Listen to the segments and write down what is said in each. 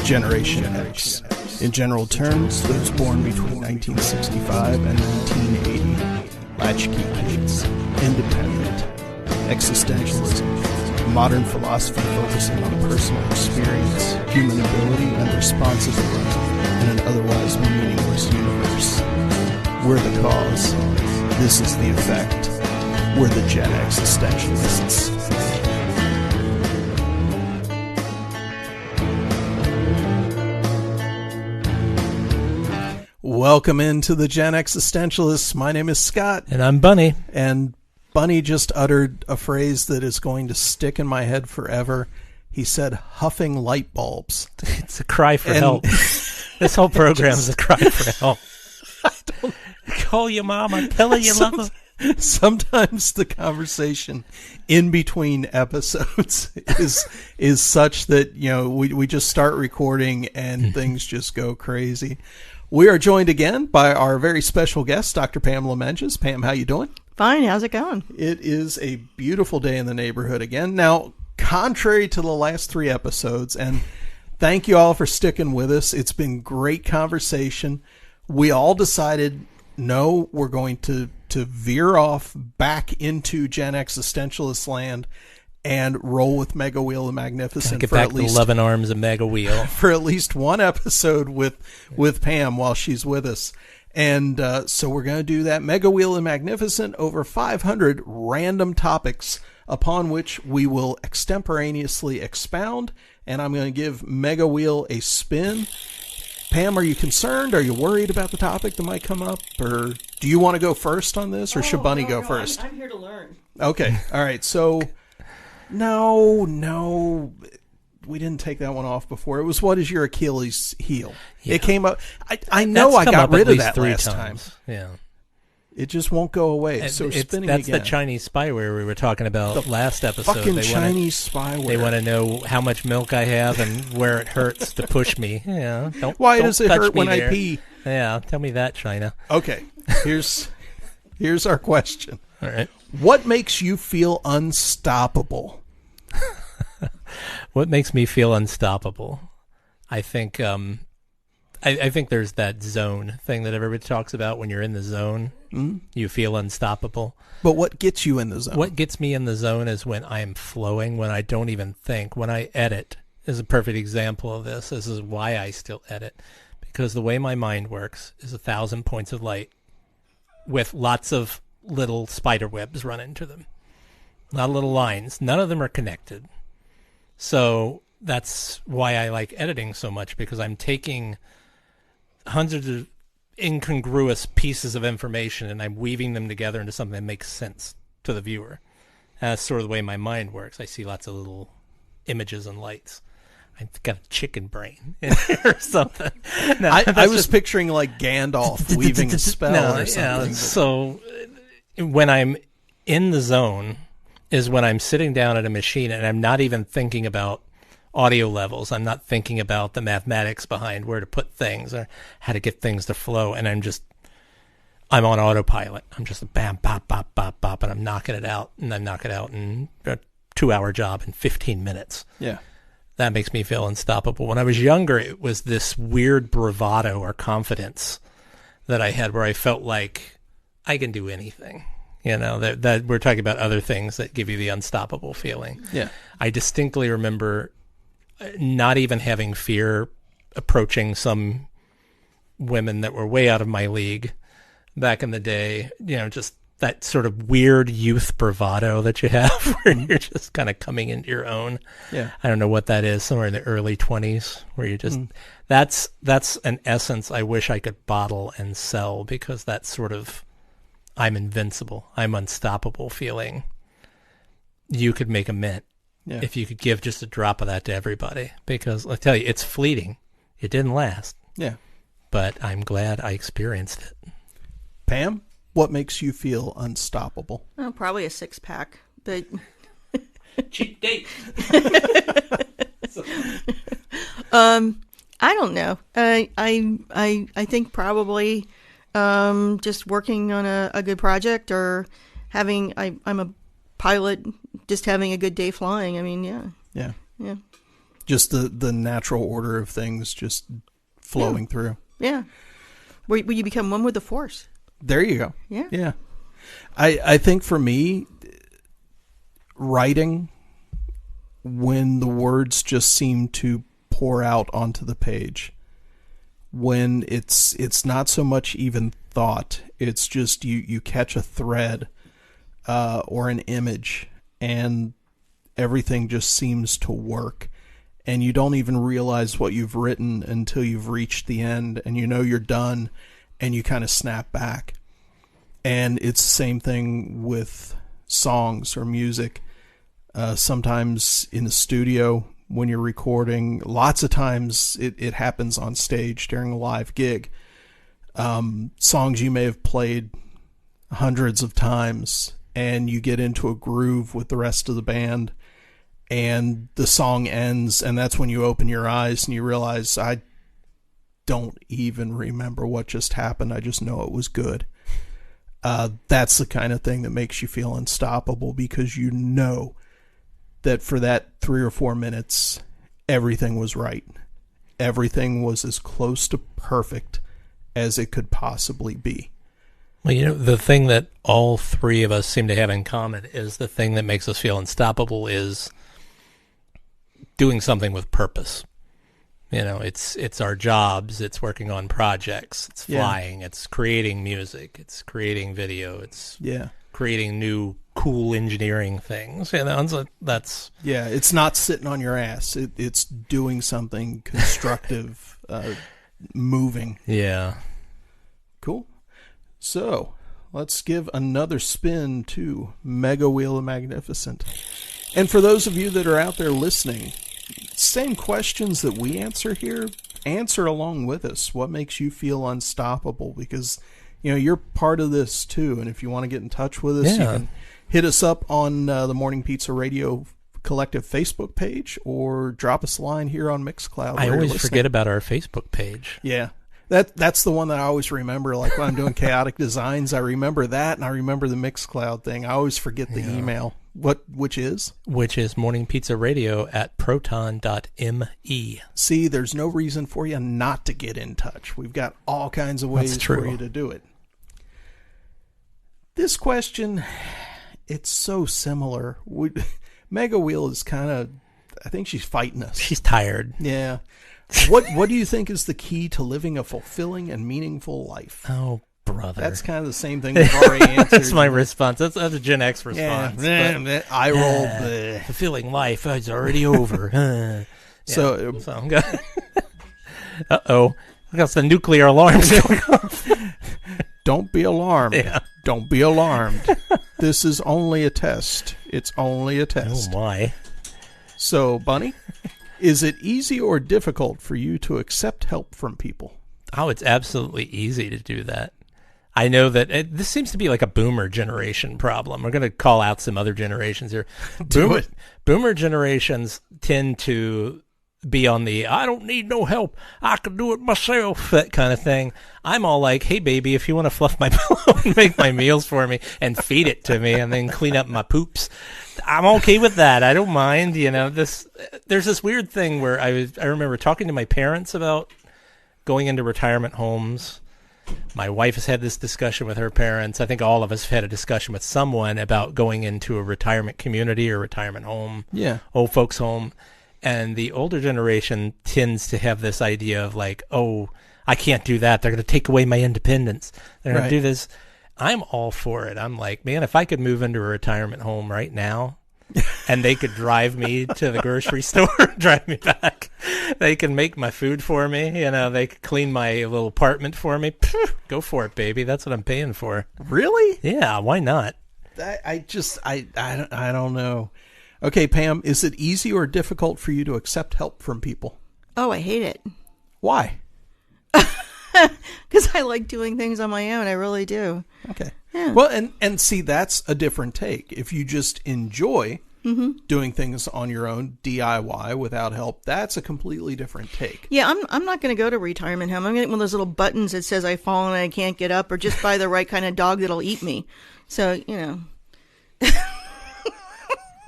Generation X. In general terms, those born between 1965 and 1980. Latchkey kids. Independent. Existentialism. Modern philosophy focusing on personal experience, human ability, and responsibility in an otherwise meaningless universe. We're the cause. This is the effect. We're the Gen Existentialists. Welcome into the Gen Existentialists. My name is Scott. And I'm Bunny. And Bunny just uttered a phrase that is going to stick in my head forever. He said, huffing light bulbs. It's a cry for help. This whole program is a cry for help. Call your mama. Tell her you love her. Sometimes the conversation in between episodes is such that, you know, we just start recording and things just go crazy. We are joined again by our very special guest, Dr. Pamela Menges. Pam, how you doing? Fine. How's it going? It is a beautiful day in the neighborhood again. Now, contrary to the last 3 episodes, and thank you all for sticking with us. It's been great conversation. We all decided, no, we're going to veer off back into Gen Existentialist land and roll with Mega Wheel the Magnificent. Get back to 11 arms of Mega Wheel. For at least one episode with Pam while she's with us. And so we're going to do that. Mega Wheel the Magnificent, over 500 random topics upon which we will extemporaneously expound. And I'm going to give Mega Wheel a spin. Pam, are you concerned? Are you worried about the topic that might come up? Or do you want to go first on this, or should Bunny go first? I'm here to learn. Okay. All right. So, no, we didn't take that one off before. It was, what is your Achilles heel? Yeah. It came up. I know I got rid of that last time. Yeah. It just won't go away. So spinning that's again. The Chinese spyware we were talking about the last episode. Fucking Chinese spyware. They want to know how much milk I have and where it hurts to push me. Yeah. Why does it hurt when I pee? Yeah. Tell me that, China. Okay. Here's our question. All right. What makes you feel unstoppable? What makes me feel unstoppable? I think I think there's that zone thing that everybody talks about. When you're in the zone, you feel unstoppable. But what gets you in the zone? What gets me in the zone is when I am flowing, when I don't even think. When I edit is a perfect example of this. This is why I still edit. Because the way my mind works is 1,000 points of light with lots of little spider webs run into them. A lot of little lines. None of them are connected. So that's why I like editing so much, because I'm taking hundreds of incongruous pieces of information and I'm weaving them together into something that makes sense to the viewer. That's sort of the way my mind works. I see lots of little images and lights. I've got a chicken brain in there or something. No, I was picturing like Gandalf weaving a spell or something. Yeah, so when I'm in the zone is when I'm sitting down at a machine and I'm not even thinking about audio levels. I'm not thinking about the mathematics behind where to put things or how to get things to flow. And I'm on autopilot. I'm just bam, bop, bop, bop, bop, and I'm knocking it out. And I knock it out in a 2-hour job in 15 minutes. Yeah. That makes me feel unstoppable. When I was younger, it was this weird bravado or confidence that I had where I felt like I can do anything. You know, that we're talking about other things that give you the unstoppable feeling. Yeah. I distinctly remember not even having fear approaching some women that were way out of my league back in the day. You know, just that sort of weird youth bravado that you have where you're just kind of coming into your own. Yeah. I don't know what that is, somewhere in the early 20s where you just, that's an essence I wish I could bottle and sell, because that's sort of, I'm invincible, I'm unstoppable feeling. You could make a mint if you could give just a drop of that to everybody, because I tell you, it's fleeting. It didn't last. Yeah. But I'm glad I experienced it. Pam, what makes you feel unstoppable? Oh, probably a 6-pack. But cheap date. I don't know. I think probably just working on a good project, or having, I'm a pilot, just having a good day flying. I mean, yeah. Just the natural order of things just flowing through. Yeah. Where you become one with the force. There you go. Yeah. Yeah. I think for me, writing, when the words just seem to pour out onto the page, when it's not so much even thought, it's just you catch a thread or an image, and everything just seems to work, and you don't even realize what you've written until you've reached the end, and you know you're done, and you kind of snap back. And it's the same thing with songs or music. Sometimes in the studio when you're recording, lots of times it happens on stage during a live gig. Songs you may have played hundreds of times, and you get into a groove with the rest of the band, and the song ends, and that's when you open your eyes and you realize, I don't even remember what just happened. I just know it was good. That's the kind of thing that makes you feel unstoppable, because you know that for that 3 or 4 minutes, everything was right. Everything was as close to perfect as it could possibly be. Well, the thing that all three of us seem to have in common is the thing that makes us feel unstoppable is doing something with purpose. It's our jobs, it's working on projects, it's flying, it's creating music, it's creating video, it's creating new cool engineering things. So that's it's not sitting on your ass. It's doing something constructive, moving. Yeah. Cool. So let's give another spin to Mega Wheel of Magnificent. And for those of you that are out there listening, same questions that we answer here, answer along with us. What makes you feel unstoppable? Because, you're part of this too. And if you want to get in touch with us, you can hit us up on the Morning Pizza Radio Collective Facebook page, or drop us a line here on Mixcloud. I always forget about our Facebook page. Yeah. That's the one that I always remember. Like when I'm doing Chaotic Designs, I remember that, and I remember the Mixcloud thing. I always forget the email. Which is Morning Pizza Radio at proton.me. See, there's no reason for you not to get in touch. We've got all kinds of ways for you to do it. This question, it's so similar. Mega Wheel is kind of, I think she's fighting us. She's tired. Yeah. What do you think is the key to living a fulfilling and meaningful life? Oh, brother. That's kind of the same thing we've already answered. That's my response. That's a Gen X response. Yeah, I rolled. Fulfilling life is already over. So I'm good. Uh-oh. I got some nuclear alarms going off. Don't be alarmed. Yeah. Don't be alarmed. This is only a test. It's only a test. Oh, my. So, Bunny, is it easy or difficult for you to accept help from people? Oh, it's absolutely easy to do that. I know that this seems to be like a boomer generation problem. We're going to call out some other generations here. Boomer generations tend to be on the, I don't need no help, I can do it myself, that kind of thing. I'm all like, hey, baby, if you want to fluff my pillow and make my meals for me and feed it to me and then clean up my poops, I'm okay with that. I don't mind. There's this weird thing where I remember talking to my parents about going into retirement homes. My wife has had this discussion with her parents. I think all of us have had a discussion with someone about going into a retirement community or retirement home, old folks home. And the older generation tends to have this idea of like, oh, I can't do that. They're going to take away my independence. They're going to do this. I'm all for it. I'm like, man, if I could move into a retirement home right now and they could drive me to the grocery store, drive me back, they can make my food for me, they could clean my little apartment for me. Go for it, baby. That's what I'm paying for. Really? Yeah, why not? I don't know. Okay, Pam, is it easy or difficult for you to accept help from people? Oh, I hate it. Why? Because I like doing things on my own. I really do. Okay. Yeah. Well, and see, that's a different take. If you just enjoy doing things on your own, DIY, without help, that's a completely different take. Yeah, I'm not going to go to a retirement home. I'm going to get one of those little buttons that says I've fallen and I can't get up, or just buy the right kind of dog that'll eat me. So,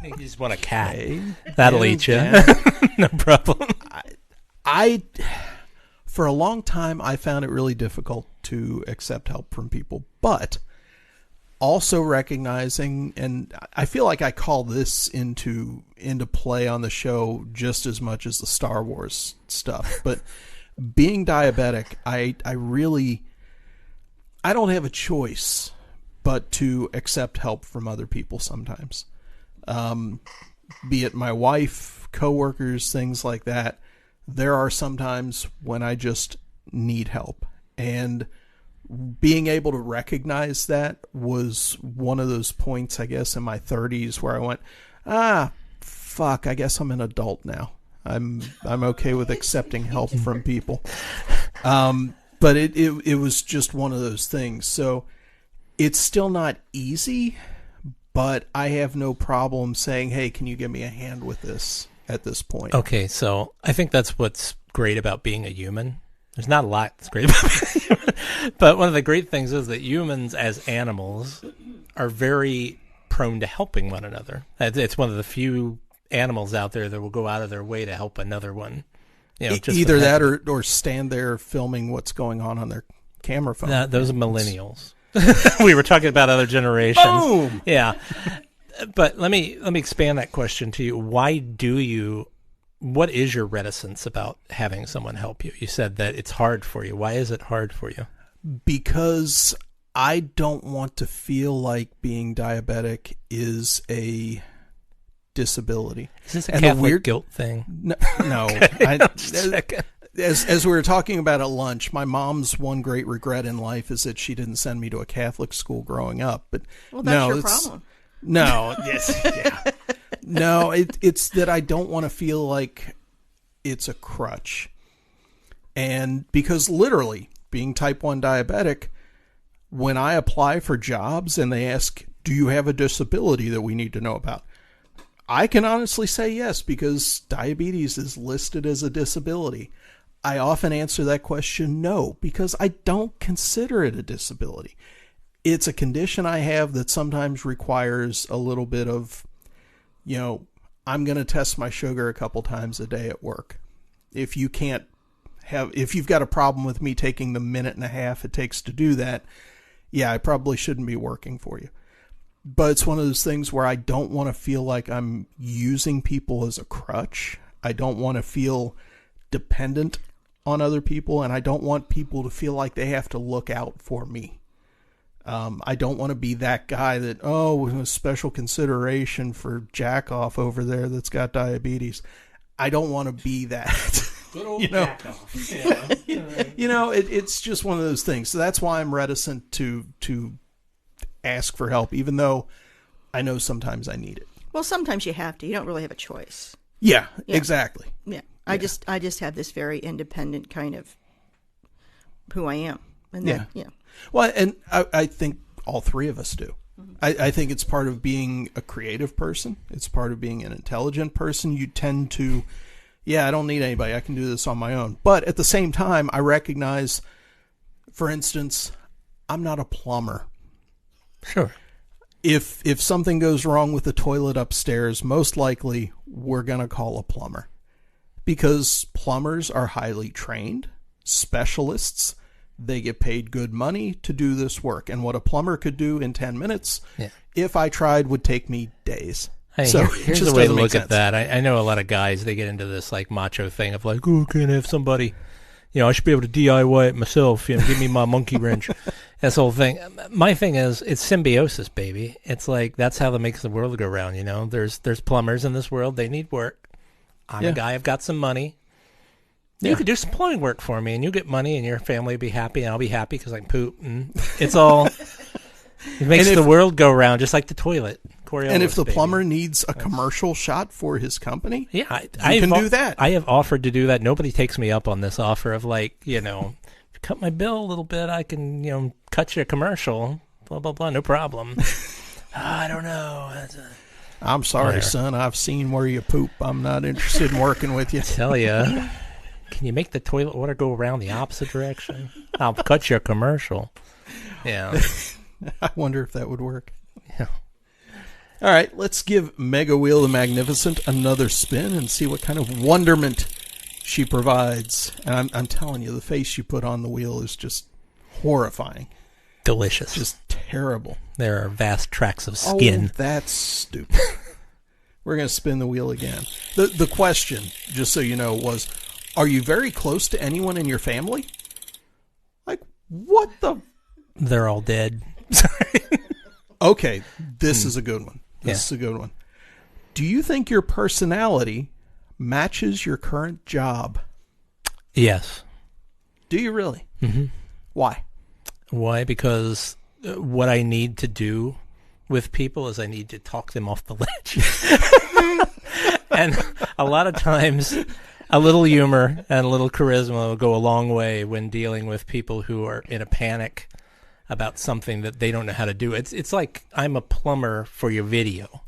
You just want a cat. Okay. That'll eat you. No problem. I, for a long time, I found it really difficult to accept help from people, but also recognizing, and I feel like I call this into play on the show just as much as the Star Wars stuff, but being diabetic, I don't have a choice but to accept help from other people sometimes. Be it my wife, coworkers, things like that. There are some times when I just need help. And being able to recognize that was one of those points, I guess, in my 30s where I went, fuck, I guess I'm an adult now. I'm okay with accepting help from people. But it was just one of those things. So it's still not easy, but I have no problem saying, hey, can you give me a hand with this at this point? Okay, so I think that's what's great about being a human. There's not a lot that's great about being a human, but one of the great things is that humans as animals are very prone to helping one another. It's one of the few animals out there that will go out of their way to help another one. You know, just either that or stand there filming what's going on their camera phone. Those are millennials. We were talking about other generations. Boom! Yeah. But let me expand that question to you. What is your reticence about having someone help you? You said that it's hard for you. Why is it hard for you? Because I don't want to feel like being diabetic is a disability. Is this a Catholic guilt thing? No. Okay, as we were talking about at lunch, my mom's one great regret in life is that she didn't send me to a Catholic school growing up. But well, that's your problem. No, yes, yeah. No, it's that I don't want to feel like it's a crutch. And because literally, being type 1 diabetic, when I apply for jobs and they ask, do you have a disability that we need to know about? I can honestly say yes, because diabetes is listed as a disability. I often answer that question no, because I don't consider it a disability. It's a condition I have that sometimes requires a little bit of, I'm going to test my sugar a couple times a day at work. If you've got a problem with me taking the minute and a half it takes to do that, yeah, I probably shouldn't be working for you. But it's one of those things where I don't want to feel like I'm using people as a crutch. I don't want to feel dependent on other people, and I don't want people to feel like they have to look out for me. I don't want to be that guy that, special consideration for jack-off over there that's got diabetes. I don't want to be that. Good old jack-off. Yeah. It's just one of those things. So that's why I'm reticent to ask for help, even though I know sometimes I need it. Well, sometimes you have to. You don't really have a choice. Yeah. Exactly. Yeah. I just have this very independent kind of who I am. And then, Well, and I think all three of us do. Mm-hmm. I think it's part of being a creative person. It's part of being an intelligent person. You tend to, I don't need anybody. I can do this on my own. But at the same time, I recognize, for instance, I'm not a plumber. Sure. If something goes wrong with the toilet upstairs, most likely we're going to call a plumber, because plumbers are highly trained specialists. They get paid good money to do this work. And what a plumber could do in 10 minutes, if I tried, would take me days. Hey, so here's the way to look at that. I know a lot of guys, they get into this like macho thing of like, can't have somebody, I should be able to DIY it myself. Give me my monkey wrench. This whole thing. My thing is, it's symbiosis, baby. It's like, that's how that makes the world go round. There's plumbers in this world. They need work. I'm a guy. I've got some money. You could do some plumbing work for me, and you get money, and your family will be happy, and I'll be happy because I can poop. And it's all. It makes the world go round, just like the toilet. And if the plumber needs a commercial shot for his company, I can do that. I have offered to do that. Nobody takes me up on this offer of like, cut my bill a little bit. I can, cut you a commercial. Blah blah blah. No problem. I don't know. I'm sorry, son. I've seen where you poop. I'm not interested in working with you. Tell you. Can you make the toilet water go around the opposite direction? I'll cut you a commercial. Yeah. I wonder if that would work. Yeah. All right, let's give Mega Wheel the Magnificent another spin and see what kind of wonderment she provides. And I'm telling you, the face you put on the wheel is just horrifying. Delicious. Just terrible. There are vast tracts of skin. Oh, that's stupid. We're going to spin the wheel again. The question, just so you know, was, are you very close to anyone in your family? Like, what the... They're all dead. Sorry. Okay, this is a good one. This is a good one. Do you think your personality matches your current job? Yes. Do you really? Mm-hmm. Why? Why? Because what I need to do with people is I need to talk them off the ledge. And a lot of times, a little humor and a little charisma will go a long way when dealing with people who are in a panic about something that they don't know how to do. It's like I'm a plumber for your video.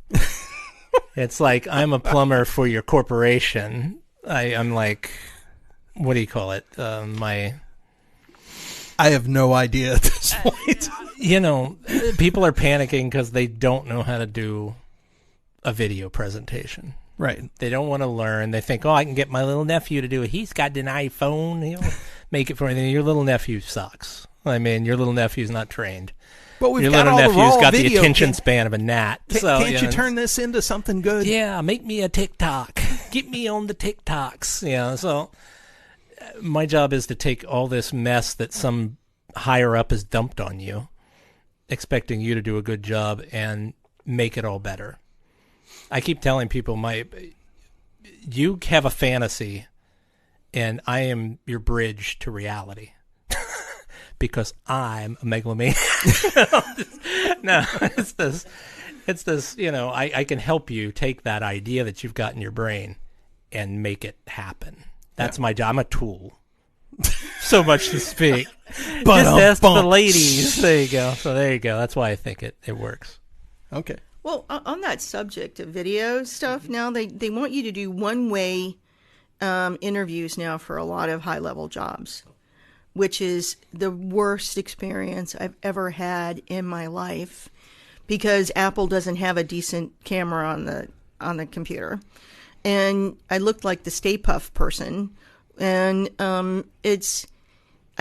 It's like I'm a plumber for your corporation. I'm like, what do you call it? I have no idea at this point. You know, people are panicking because they don't know how to do a video presentation. Right. They don't want to learn. They think, I can get my little nephew to do it. He's got an iPhone. He'll make it for me. Your little nephew sucks. I mean, your little nephew's not trained. But we've your got little all nephew's the got video. the attention span of a gnat. Can't you turn this into something good? Yeah, make me a TikTok. Get me on the TikToks. Yeah, so my job is to take all this mess that some higher up has dumped on you, expecting you to do a good job and make it all better. I keep telling people, you have a fantasy, and I am your bridge to reality. Because I'm a megalomaniac. No, it's this, I can help you take that idea that you've got in your brain and make it happen. That's my job. I'm a tool. So much to speak. But just ask the ladies. There you go. So there you go. That's why I think it works. Okay. Well, on that subject of video stuff, now they want you to do one-way interviews now for a lot of high-level jobs, which is the worst experience I've ever had in my life, because Apple doesn't have a decent camera on the computer, and I looked like the Stay Puft person, and I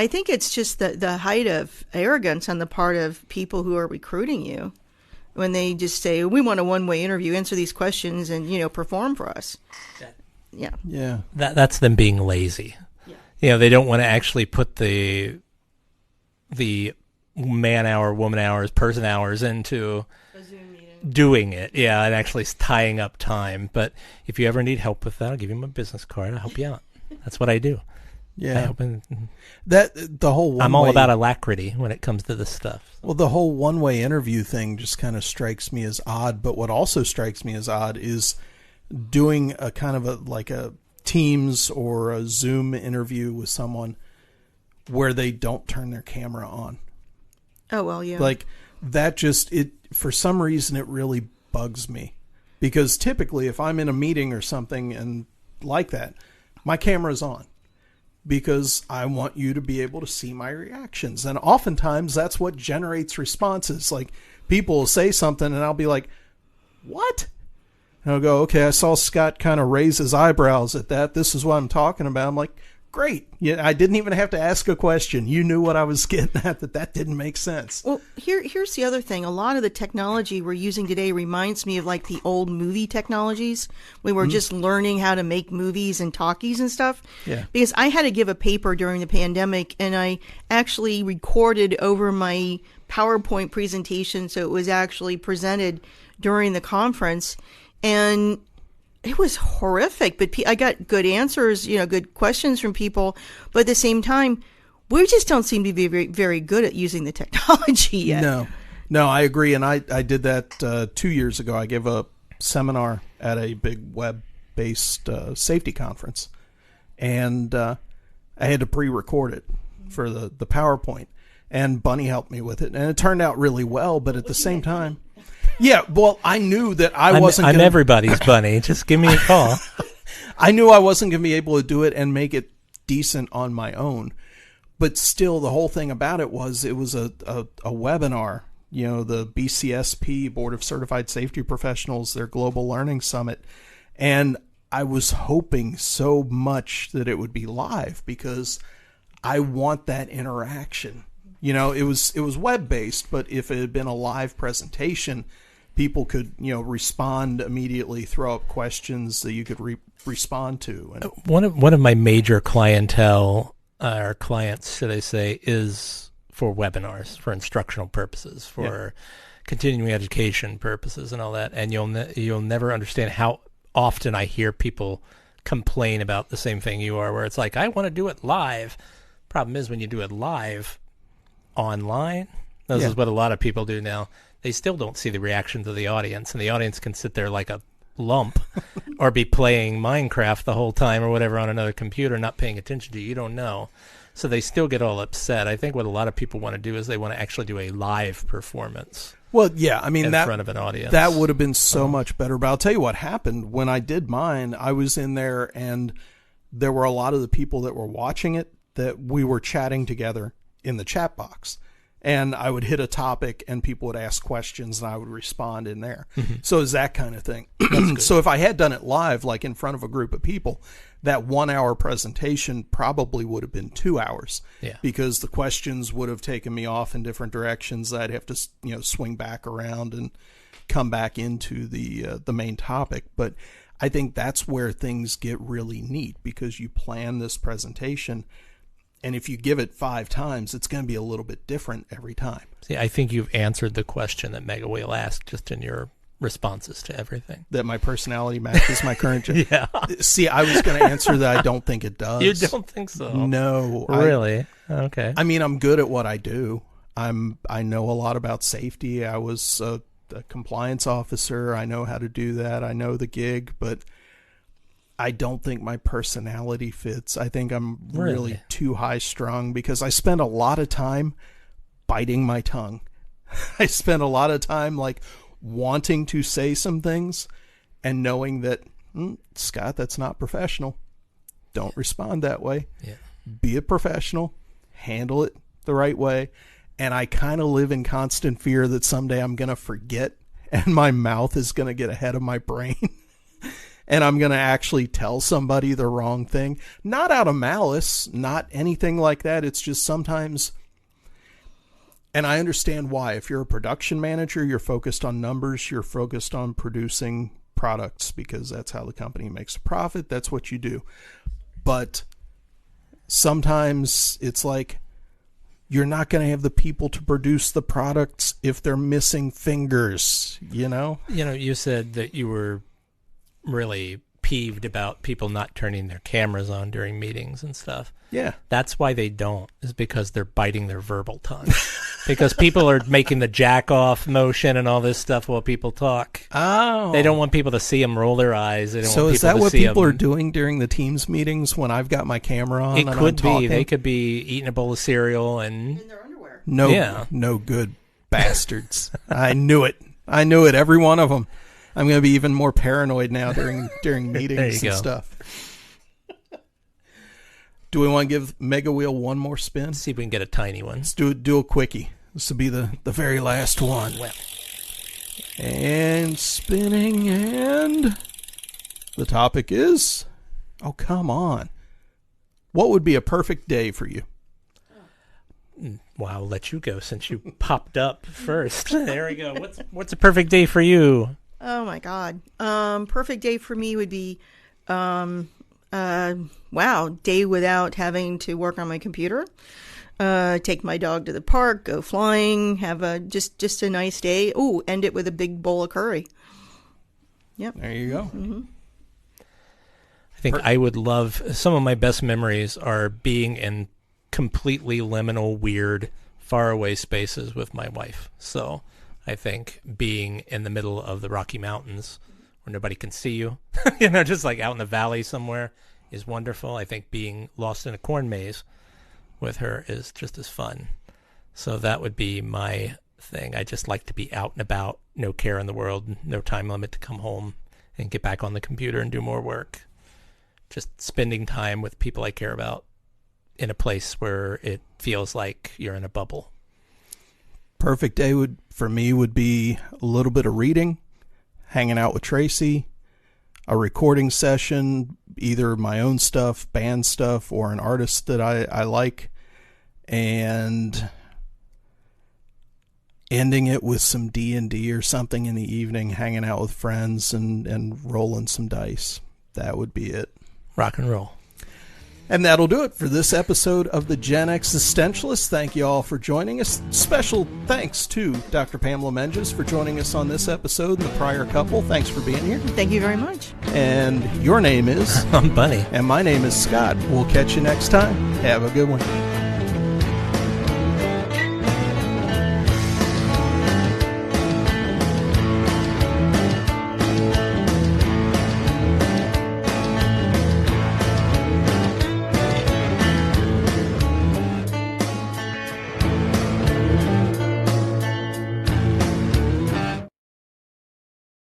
think it's just the height of arrogance on the part of people who are recruiting you when they just say, we want a one-way interview, answer these questions, and perform for us. Yeah. That's them being lazy. They don't want to actually put the man hour, woman hours, person hours into A Zoom meeting. Doing it. Yeah, and actually tying up time. But if you ever need help with that, I'll give you my business card. I'll help you out. That's what I do. Yeah. The whole one-way, I'm all about alacrity when it comes to this stuff. Well, the whole one-way interview thing just kind of strikes me as odd. But what also strikes me as odd is doing a kind of a Teams or a Zoom interview with someone where they don't turn their camera on. Oh, well, yeah. Like that for some reason, it really bugs me, because typically if I'm in a meeting or something and like that, my camera's on because I want you to be able to see my reactions. And oftentimes that's what generates responses. Like people will say something and I'll be like, what? And I'll go, okay, I saw Scott kind of raise his eyebrows at that. This is what I'm talking about. I'm like, great. Yeah, I didn't even have to ask a question. You knew what I was getting at, that didn't make sense. Well, here's the other thing. A lot of the technology we're using today reminds me of like the old movie technologies. We were just learning how to make movies and talkies and stuff. Yeah. Because I had to give a paper during the pandemic, and I actually recorded over my PowerPoint presentation, so it was actually presented during the conference. And it was horrific, but I got good answers, good questions from people. But at the same time, we just don't seem to be very, very good at using the technology yet. No, I agree. And I did that 2 years ago. I gave a seminar at a big web-based safety conference. And I had to pre-record it for the PowerPoint. And Bunny helped me with it. And it turned out really well, but at the same time... Yeah, well, I knew that I wasn't I'm everybody's bunny. Just give me a call. I knew I wasn't going to be able to do it and make it decent on my own. But still, the whole thing about it was a webinar the BCSP, Board of Certified Safety Professionals, their Global Learning Summit. And I was hoping so much that it would be live because I want that interaction. It was web-based, but if it had been a live presentation, people could, respond immediately, throw up questions that you could respond to. And one of my major clientele, or clients, should I say, is for webinars, for instructional purposes, for continuing education purposes and all that. And you'll never understand how often I hear people complain about the same thing you are, where it's like, I want to do it live. Problem is, when you do it live online, this is what a lot of people do now. They still don't see the reaction to the audience, and the audience can sit there like a lump or be playing Minecraft the whole time or whatever on another computer, not paying attention to you. You don't know. So they still get all upset. I think what a lot of people want to do is they want to actually do a live performance. Well, yeah, I mean, in front of an audience. That would have been so much better. But I'll tell you what happened. When I did mine, I was in there, and there were a lot of the people that were watching it that we were chatting together in the chat box. And I would hit a topic, and people would ask questions, and I would respond in there. Mm-hmm. So it's that kind of thing. So if I had done it live, like in front of a group of people, that 1 hour presentation probably would have been 2 hours, because the questions would have taken me off in different directions. I'd have to, swing back around and come back into the main topic. But I think that's where things get really neat, because you plan this presentation, and if you give it 5 times, it's going to be a little bit different every time. See, I think you've answered the question that Mega Whale asked just in your responses to everything. That my personality matches my current job. Yeah. See, I was going to answer that I don't think it does. You don't think so? No. Really? Okay. I mean, I'm good at what I do. I know a lot about safety. I was a compliance officer. I know how to do that. I know the gig, but I don't think my personality fits. I think I'm really too high strung, because I spend a lot of time biting my tongue. I spend a lot of time wanting to say some things and knowing that, Scott, that's not professional. Don't respond that way. Yeah. Be a professional. Handle it the right way. And I kind of live in constant fear that someday I'm going to forget, and my mouth is going to get ahead of my brain. And I'm going to actually tell somebody the wrong thing. Not out of malice, not anything like that. It's just sometimes, and I understand why. If you're a production manager, you're focused on numbers, you're focused on producing products, because that's how the company makes a profit. That's what you do. But sometimes it's like, you're not going to have the people to produce the products if they're missing fingers, You said that you were really peeved about people not turning their cameras on during meetings and stuff. Yeah. That's why they don't, is because they're biting their verbal tongue. Because people are making the jack off motion and all this stuff while people talk. Oh. They don't want people to see them roll their eyes. They don't so want is that to what see people them. are doing during the Teams meetings when I've got my camera on? It and could I'm be. talking? They could be eating a bowl of cereal and In their underwear. No good bastards. I knew it. Every one of them. I'm going to be even more paranoid now during meetings and stuff. Do we want to give Mega Wheel one more spin? see if we can get a tiny one. Let's do a quickie. This will be the very last one. Well. And spinning, and the topic is, oh, come on. What would be a perfect day for you? Well, I'll let you go since you popped up first. There we go. What's a perfect day for you? Oh my God. Perfect day for me would be, day without having to work on my computer. Take my dog to the park, go flying, have just a nice day. Ooh, end it with a big bowl of curry. Yep. There you go. Mm-hmm. I think I would love, some of my best memories are being in completely liminal, weird, faraway spaces with my wife. So I think being in the middle of the Rocky Mountains where nobody can see you, just like out in the valley somewhere, is wonderful. I think being lost in a corn maze with her is just as fun. So that would be my thing. I just like to be out and about, no care in the world, no time limit to come home and get back on the computer and do more work. Just spending time with people I care about in a place where it feels like you're in a bubble. Perfect day for me would be a little bit of reading, hanging out with Tracy, a recording session, either my own stuff, band stuff, or an artist that I like, and ending it with some D&D or something in the evening, hanging out with friends and rolling some dice. That would be it. Rock and roll. And that'll do it for this episode of the Gen Existentialist. Thank you all for joining us. Special thanks to Dr. Pamela Menges for joining us on this episode and the prior couple. Thanks for being here. Thank you very much. And your name is? I'm Bunny. And my name is Scott. We'll catch you next time. Have a good one.